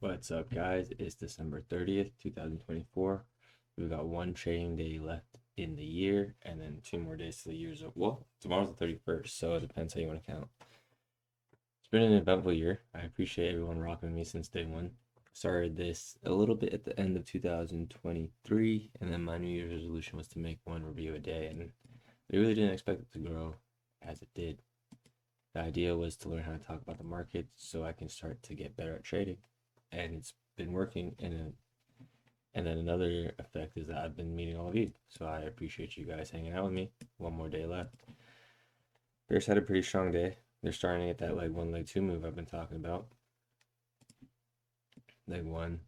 What's up, guys? It's December 30th, 2024. We've got one trading day left in the year, and then 2 more days to the year's up. Well, tomorrow's the 31st, so it depends how you want to count. It's been an eventful year. I appreciate everyone rocking with me since day one. Started this a little bit at the end of 2023, and then my New Year's resolution was to make one review a day, and I really didn't expect it to grow as it did. The idea was to learn how to talk about the market so I can start to get better at trading, and it's been working. And then another effect is that I've been meeting all of you, so I appreciate you guys hanging out with me. One more day left. Bears had a pretty strong day. They're starting to get that leg one, leg two move I've been talking about. Leg one,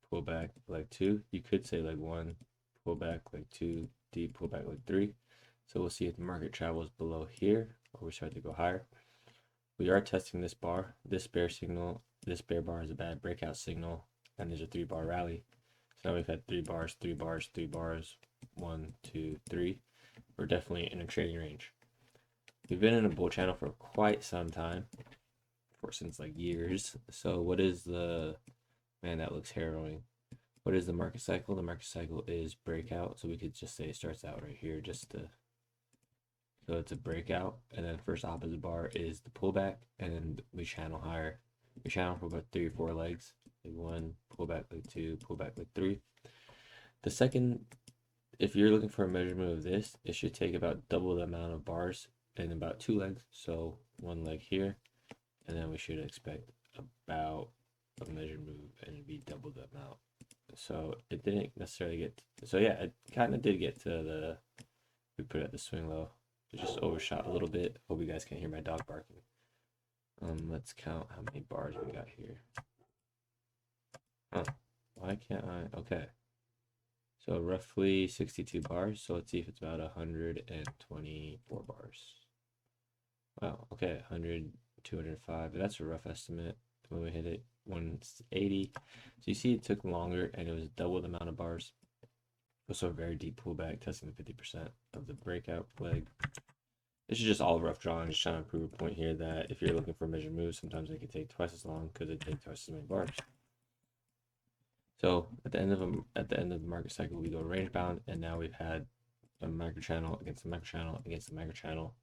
pull back, leg two. You could say leg one, pull back, leg two, deep pull back, leg three. So we'll see if the market travels below here or we start to go higher. We are testing this bar. This bear signal, this bear bar is a bad breakout signal, and there's a 3-bar rally. So now we've had 3 bars, 3 bars, 3 bars, 1, 2, 3. We're definitely in a trading range. We've been in a bull channel for quite some time, since like years. So what is the, man, that looks harrowing. What is the market cycle? The market cycle is breakout. So we could just say it starts out right here just to, so it's a breakout. And then first opposite bar is the pullback. And then we channel higher. We channel for about 3 or 4 legs. Leg one, pullback, leg two, pullback, leg three. The second, if you're looking for a measurement of this, it should take about double the amount of bars and about 2 legs. So 1 leg here, and then we should expect about a measured move and it'd be double the amount. So it didn't necessarily get, so yeah, it kind of did get to the, we put it at the swing low. It just overshot a little bit. Hope you guys can't hear my dog barking. Let's count how many bars we got here. Huh, why can't I? Okay. So roughly 62 bars. So let's see if it's about 124 bars. Wow, okay, 100, 205. That's a rough estimate when we hit it. 180. So you see it took longer and it was double the amount of bars. Also a very deep pullback, testing the 50% of the breakout leg. This is just all rough drawing, just trying to prove a point here that if you're looking for measured moves, sometimes it can take twice as long because it takes twice as many bars. So at the end of the market cycle, we go range bound, and now we've had a micro channel against a micro channel against a micro channel.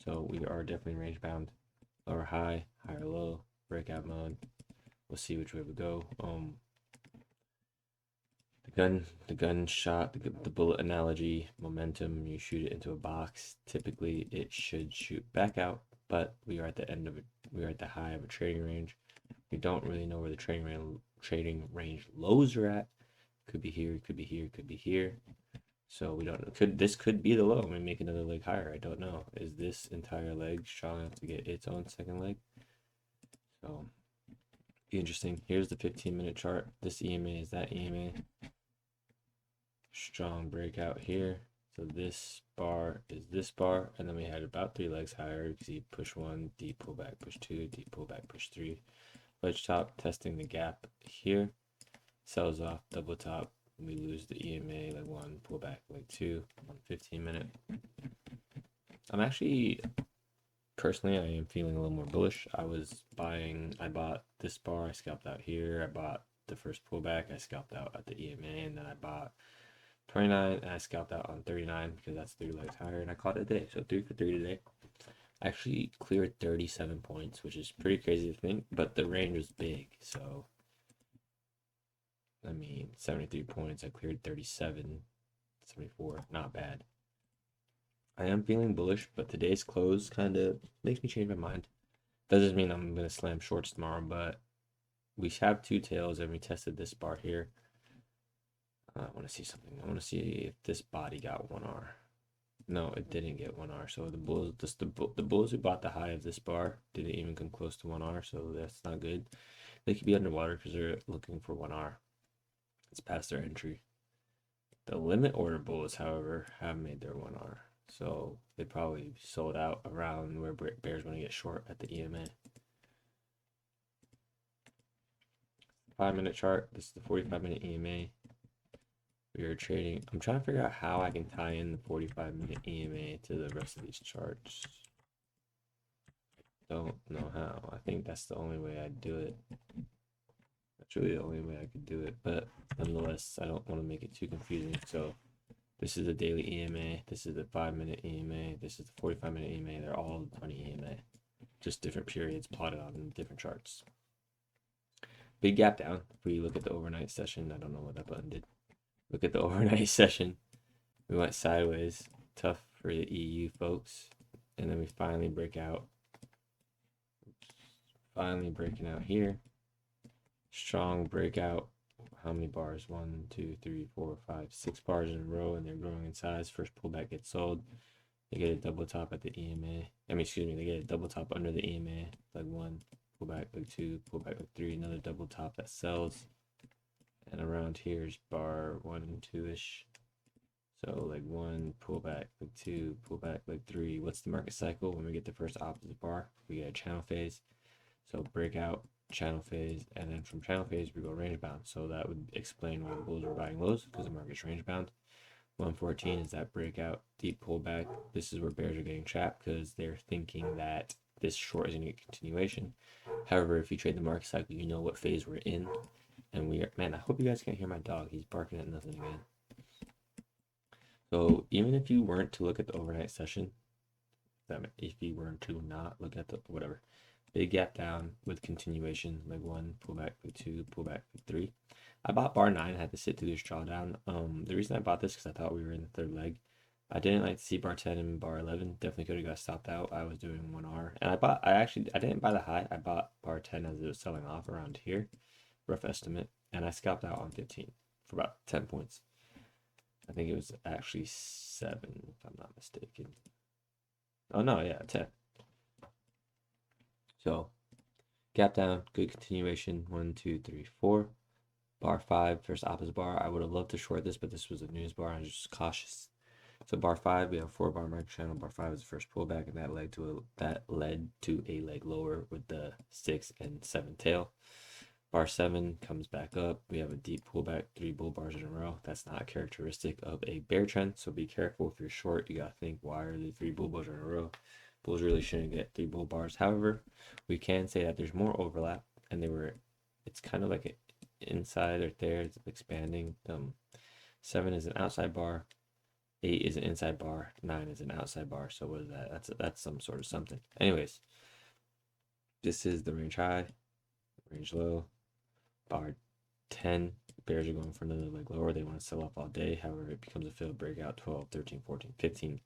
So we are definitely range bound. Lower high, higher low, breakout mode. We'll see which way we go. The gun shot, the bullet analogy, momentum. You shoot it into a box. Typically, it should shoot back out, but we are at the end of it. We are at the high of a trading range. We don't really know where the trading range lows are at. Could be here, could be here, could be here. So we don't know. This could be the low? I mean, make another leg higher. I don't know. Is this entire leg strong enough to get its own second leg? So be interesting. Here's the 15-minute chart. This EMA is that EMA. Strong breakout here. So this bar is this bar, and then we had about 3 legs higher. You can see push 1, deep pullback, push 2, deep pullback, push 3. Wedge top, testing the gap here. Sells off, double top. We lose the EMA, leg 1, pullback, leg 2, on 15-minute. I'm actually, personally, I am feeling a little more bullish. I bought this bar, I scalped out here. I bought the first pullback, I scalped out at the EMA, and then I bought 29 and I scalped out on 39 because that's 3 legs higher, and I caught it today. So 3 for 3 today. I actually cleared 37 points, which is pretty crazy to think, but the range was big. So I mean, 73 points. I cleared 37, 74. Not bad. I am feeling bullish, but today's close kind of makes me change my mind. Doesn't mean I'm going to slam shorts tomorrow, but we have 2 tails and we tested this bar here. I want to see something. I want to see if this body got 1R. No, it didn't get 1R. So the bulls who bought the high of this bar didn't even come close to 1R, so that's not good. They could be underwater because they're looking for 1R. It's past their entry. The limit order bulls, however, have made their 1R. So they probably sold out around where bears want to get short at the EMA. 5-minute chart. This is the 45-minute EMA. We are trading. I'm trying to figure out how I can tie in the 45-minute EMA to the rest of these charts. Don't know how. I think that's the only way I'd do it. It's really the only way I could do it, but nonetheless, I don't want to make it too confusing. So this is the daily EMA, this is the 5-minute EMA, this is the 45-minute EMA. They're all 20 EMA, just different periods plotted on different charts. Big gap down. If we look at the overnight session, I don't know what that button did. Look at the overnight session. We went sideways. Tough for the EU folks. And then we finally break out. Finally breaking out here. Strong breakout. How many bars? 1, 2, 3, 4, 5, 6 bars in a row, and they're growing in size. First pullback gets sold. They get a double top at the EMA. They get a double top under the EMA. Leg 1, pullback, leg 2, pullback, leg 3, another double top that sells. And around here is bar 1 and 2-ish. So leg 1, pullback, leg 2, pullback, leg 3. What's the market cycle? When we get the first opposite bar, we get a channel phase. So breakout, channel phase, and then from channel phase we go range bound. So that would explain why the bulls are buying lows, because the market's range bound. 114 is that breakout, deep pullback. This is where bears are getting trapped because they're thinking that this short is going to get continuation. However, if you trade the market cycle, you know what phase we're in. And we are, man, I hope you guys can't hear my dog. He's barking at nothing again. So even if you weren't to look at the overnight session, if you were to not look at the whatever, big gap down with continuation, leg 1, pullback, leg 2, pullback, leg 3. I bought bar 9. I had to sit through this drawdown. The reason I bought this because I thought we were in the third leg. I didn't like to see bar 10 and bar 11. Definitely could have got stopped out. I was doing 1R, and I didn't buy the high. I bought bar 10 as it was selling off around here, rough estimate, and I scalped out on 15 for about 10 points. I think it was actually 7 if I'm not mistaken. Oh no, yeah, 10. So gap down, good continuation. 1, 2, 3, 4. Bar 5, first opposite bar. I would have loved to short this, but this was a news bar. I was just cautious. So bar 5, we have 4 bar market channel. Bar 5 is the first pullback, and that led to a leg lower with the 6 and 7 tail. Bar 7 comes back up. We have a deep pullback, 3 bull bars in a row. That's not a characteristic of a bear trend, so be careful if you're short. You gotta think, why are the 3 bull bars in a row? Bulls really shouldn't get 3 bull bars. However, we can say that there's more overlap, and it's kind of like an inside right there. It's expanding. 7 is an outside bar. 8 is an inside bar. 9 is an outside bar. So what is that? That's some sort of something. Anyways, this is the range high, range low. Bar 10, bears are going for another leg lower. They want to sell off all day. However, it becomes a failed breakout. 12, 13, 14, 15.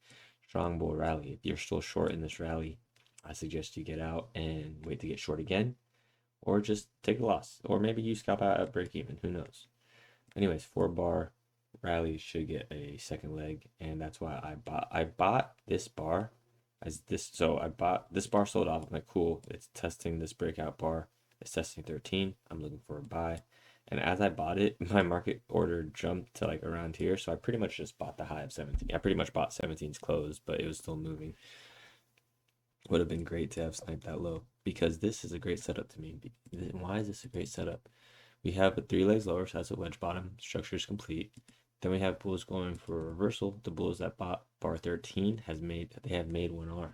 Strong bull rally. If you're still short in this rally, I suggest you get out and wait to get short again, or just take a loss, or maybe you scalp out at break even. Who knows? Anyways, 4 bar rally should get a second leg, and that's why I bought this bar as this. So I bought this bar, sold off. I'm like, cool, it's testing this breakout bar. It's testing 13. I'm looking for a buy, and as I bought it, my market order jumped to like around here. So I pretty much just bought the high of 17. I pretty much bought 17's close, but it was still moving. Would have been great to have sniped that low, because this is a great setup to me. Why is this a great setup? We have a 3 legs lower, so that's a wedge bottom. Structure is complete. Then we have bulls going for a reversal. The bulls that bought bar 13 have made 1R.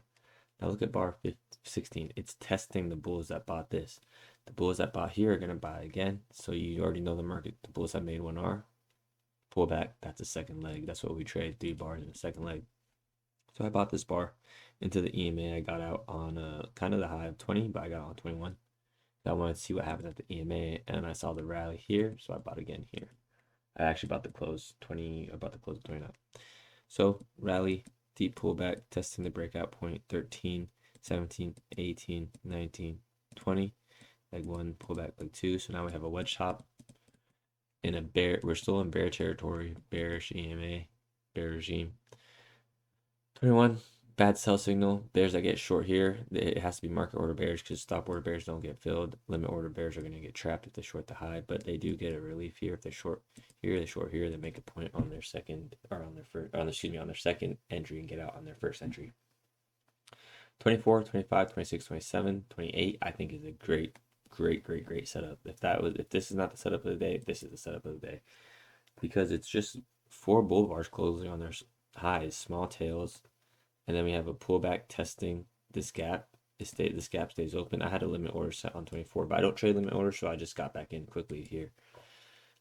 Now look at bar 16. It's testing the bulls that bought this. The bulls that bought here are going to buy again. So you already know the market. The bulls that made 1R. Pull back. That's a second leg. That's what we trade. 3 bars in a second leg. So I bought this bar into the EMA. I got out on kind of the high of 20, but I got on 21. I wanted to see what happens at the EMA, and I saw the rally here, so I bought again here. I actually bought the close 20. I bought the close 29. So rally, deep pullback, testing the breakout point. 13, 17, 18, 19, 20. Leg 1, pullback, leg 2. So now we have a wedge top in a bear. We're still in bear territory. Bearish EMA, bear regime. 21. Bad sell signal. Bears that get short here, it has to be market order bears, because stop order bears don't get filled. Limit order bears are going to get trapped if they short the high, but they do get a relief here. If they short here, they make a point on their second, or on their first, on their second entry, and get out on their first entry. 24, 25, 26, 27, 28, I think is a great setup. If this is not the setup of the day, this is the setup of the day, because it's just 4 bull bars closing on their highs, small tails. And then we have a pullback testing this gap this gap stays open. I had a limit order set on 24, but I don't trade limit orders, so I just got back in quickly here.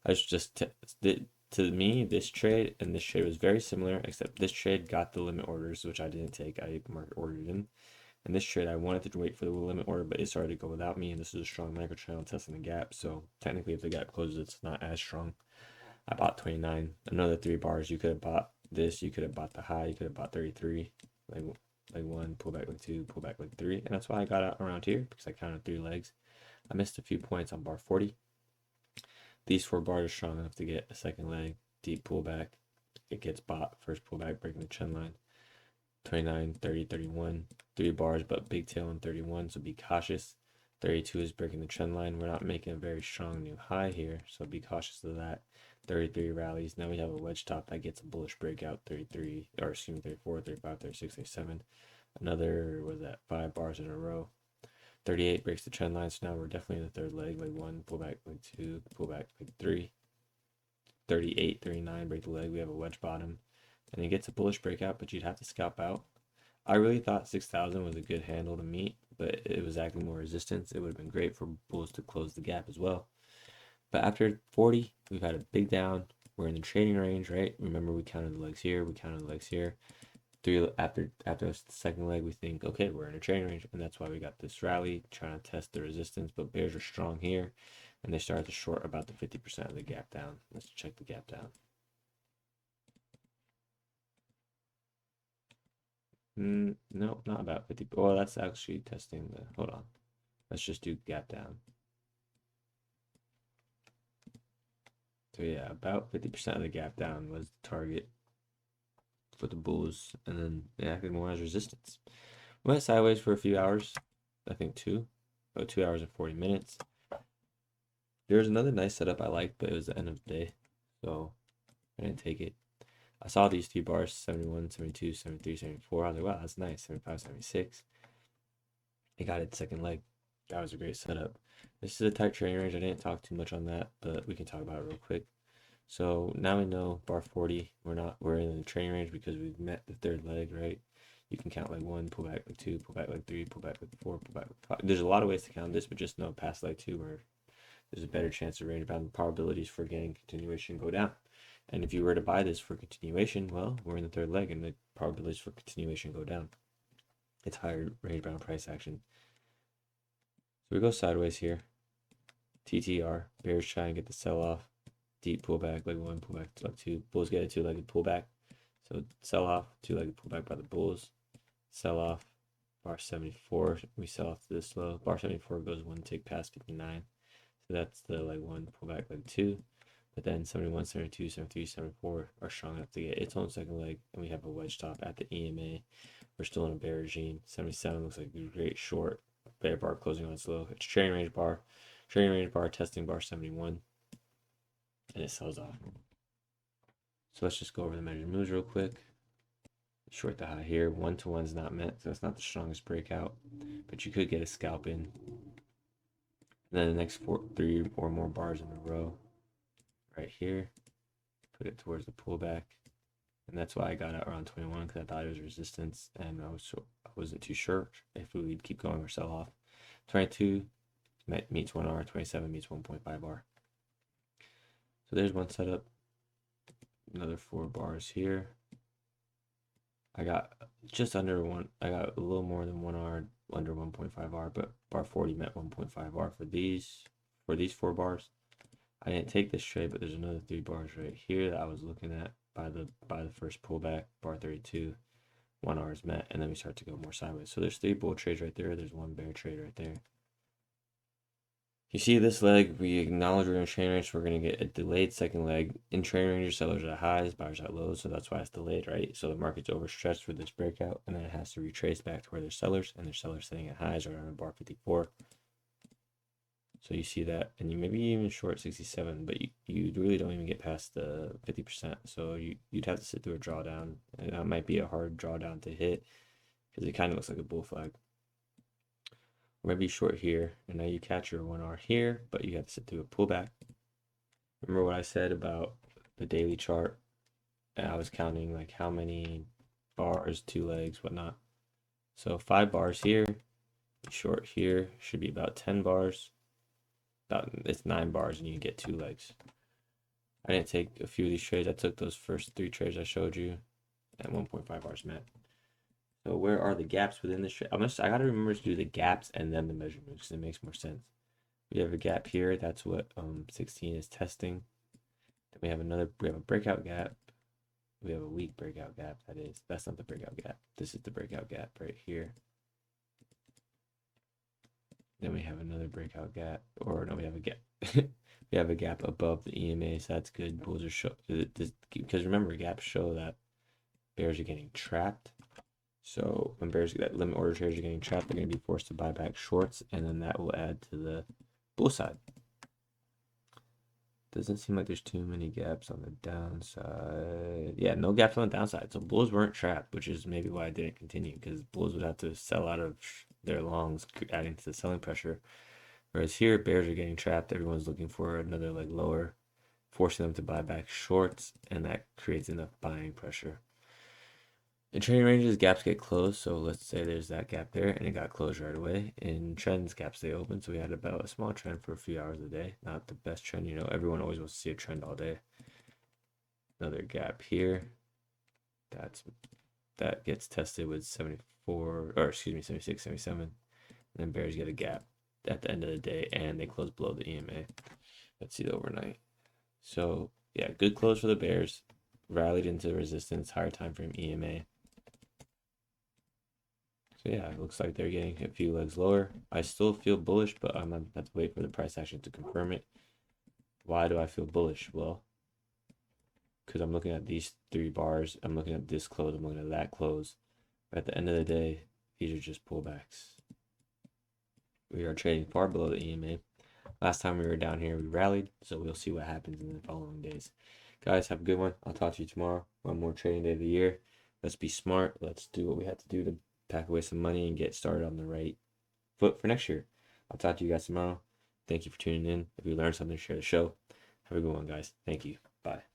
I just to me, this trade and this trade was very similar, except this trade got the limit orders, which I didn't take. I market ordered in. And this trade, I wanted to wait for the limit order, but it started to go without me, and this is a strong micro channel testing the gap. So technically, if the gap closes, it's not as strong. I bought 29. Another 3 bars. You could have bought this. You could have bought the high. You could have bought 33. Like 1, pull back like 2, pull back like 3. And that's why I got out around here, because I counted 3 legs. I missed a few points on bar 40. These 4 bars are strong enough to get a second leg, deep pullback. It gets bought, first pullback, breaking the trend line. 29, 30, 31, 3 bars, but big tail on 31, so be cautious. 32 is breaking the trend line. We're not making a very strong new high here, so be cautious of that. 33 rallies. Now we have a wedge top that gets a bullish breakout. 33, or excuse me, 34, 35, 36, 37. Another, was that 5 bars in a row. 38 breaks the trend line, so now we're definitely in the third leg, like 1, pull back, like 2, pull back, like 3. 38, 39, break the leg. We have a wedge bottom. And it gets a bullish breakout, but you'd have to scalp out. I really thought 6,000 was a good handle to meet, but it was acting more resistance. It would have been great for bulls to close the gap as well. But after 40, we've had a big down. We're in the trading range, right? Remember, we counted the legs here. We counted the legs here. After the second leg, we think, okay, we're in a trading range, and that's why we got this rally, trying to test the resistance. But bears are strong here, and they started to short about the 50% of the gap down. Let's check the gap down. No, not about 50. Well, that's actually testing the, hold on. Let's just do gap down. So yeah, about 50% of the gap down was the target for the bulls, and then it acted more as resistance. We went sideways for a few hours, I think about 2 hours and 40 minutes. There was another nice setup I liked, but it was the end of the day, so I didn't take it. I saw these 3 bars, 71, 72, 73, 74. I was like, wow, that's nice. 75, 76. It got its second leg. That was a great setup. This is a tight trading range. I didn't talk too much on that, but we can talk about it real quick. So now we know bar 40, we're in the trading range because we've met the third leg, right? You can count like 1, pull back like 2, pull back like 3, pull back like 4, pull back like 5. There's a lot of ways to count this, but just know past leg 2 where there's a better chance of range bound. The probabilities for getting continuation go down. And if you were to buy this for continuation, well, we're in the third leg and the probabilities for continuation go down. It's higher range bound price action. So we go sideways here. TTR, bears try and get the sell off. Deep pullback, leg 1, pullback, leg 2. Bulls get a 2-legged pullback. So sell off, 2-legged pullback by the bulls. Sell off, bar 74. We sell off to this low. Bar 74 goes 1 tick past 59. So that's the leg 1, pullback, leg 2. But then 71, 72, 73, 74 are strong enough to get its own second leg. And we have a wedge top at the EMA. We're still in a bear regime. 77 looks like a great short. Bear bar closing on its low. It's trading range bar. Trading range bar, testing bar 71. And it sells off. So let's just go over the measured moves real quick. Short the high here. 1-to-1 is not met, so it's not the strongest breakout. But you could get a scalp in. And then the next 3 or more bars in a row. Right here, put it towards the pullback, and that's why I got out around 21 because I thought it was resistance, and I wasn't too sure if we would keep going or sell off. 22 meets 1 R, 27 meets 1.5 R. So there's one setup. Another 4 bars here. I got just under 1. I got a little more than 1 R, under 1.5 R, but bar 40 met 1.5 R for these 4 bars. I didn't take this trade, but there's another 3 bars right here that I was looking at by the first pullback, bar 32. 1 R is met, and then we start to go more sideways. So there's 3 bull trades right there. There's 1 bear trade right there. You see this leg, we acknowledge we're in trading range, so we're going to get a delayed second leg. In trading range, sellers are at highs, buyers at lows, so that's why it's delayed, right? So the market's overstretched for this breakout, and then it has to retrace back to where there's sellers, and there's sellers sitting at highs or around bar 54. So you see that, and you maybe even short 67, but you really don't even get past the 50%. So you'd have to sit through a drawdown, and that might be a hard drawdown to hit because it kind of looks like a bull flag. Or maybe short here, and now you catch your 1 R here, but you have to sit through a pullback. Remember what I said about the daily chart, and I was counting like how many bars, 2 legs, whatnot. So 5 bars here, Short here should be about 10 bars. It's 9 bars and you get 2 legs. I didn't take a few of these trades. I took those first 3 trades I showed you at 1.5 bars mat. So where are the gaps within this trade? I gotta remember to do the gaps and then the measurements because it makes more sense. We have a gap here. That's what 16 is testing. Then we have a breakout gap. We have a weak breakout gap. That's not the breakout gap. This is the breakout gap right here. Then we have another breakout gap, or no, we have a gap. We have a gap above the EMA, so that's good. Bulls are because remember, gaps show that bears are getting trapped. So when that limit order traders are getting trapped, they're going to be forced to buy back shorts, and then that will add to the bull side. Doesn't seem like there's too many gaps on the downside. Yeah, no gaps on the downside. So bulls weren't trapped, which is maybe why I didn't continue, because bulls would have to sell out of their longs, adding to the selling pressure. Whereas here, bears are getting trapped. Everyone's looking for another leg lower, forcing them to buy back shorts, and that creates enough buying pressure. In trading ranges, gaps get closed. So let's say there's that gap there, and it got closed right away. In trends, gaps stay open. So we had about a small trend for a few hours a day. Not the best trend, you know. Everyone always wants to see a trend all day. Another gap here. That gets tested with 76, 77. And then bears get a gap at the end of the day, and they close below the EMA. Let's see the overnight. So yeah, good close for the bears. Rallied into resistance, higher time frame EMA. So yeah, it looks like they're getting a few legs lower. I still feel bullish, but I'm gonna have to wait for the price action to confirm it. Why do I feel bullish? Well, because I'm looking at these 3 bars, I'm looking at this close, I'm looking at that close. But at the end of the day, these are just pullbacks. We are trading far below the EMA. Last time we were down here, we rallied, so we'll see what happens in the following days. Guys, have a good one. I'll talk to you tomorrow. One more trading day of the year. Let's be smart. Let's do what we have to do to pack away some money and get started on the right foot for next year. I'll talk to you guys tomorrow. Thank you for tuning in. If you learned something, share the show. Have a good one, guys. Thank you. Bye.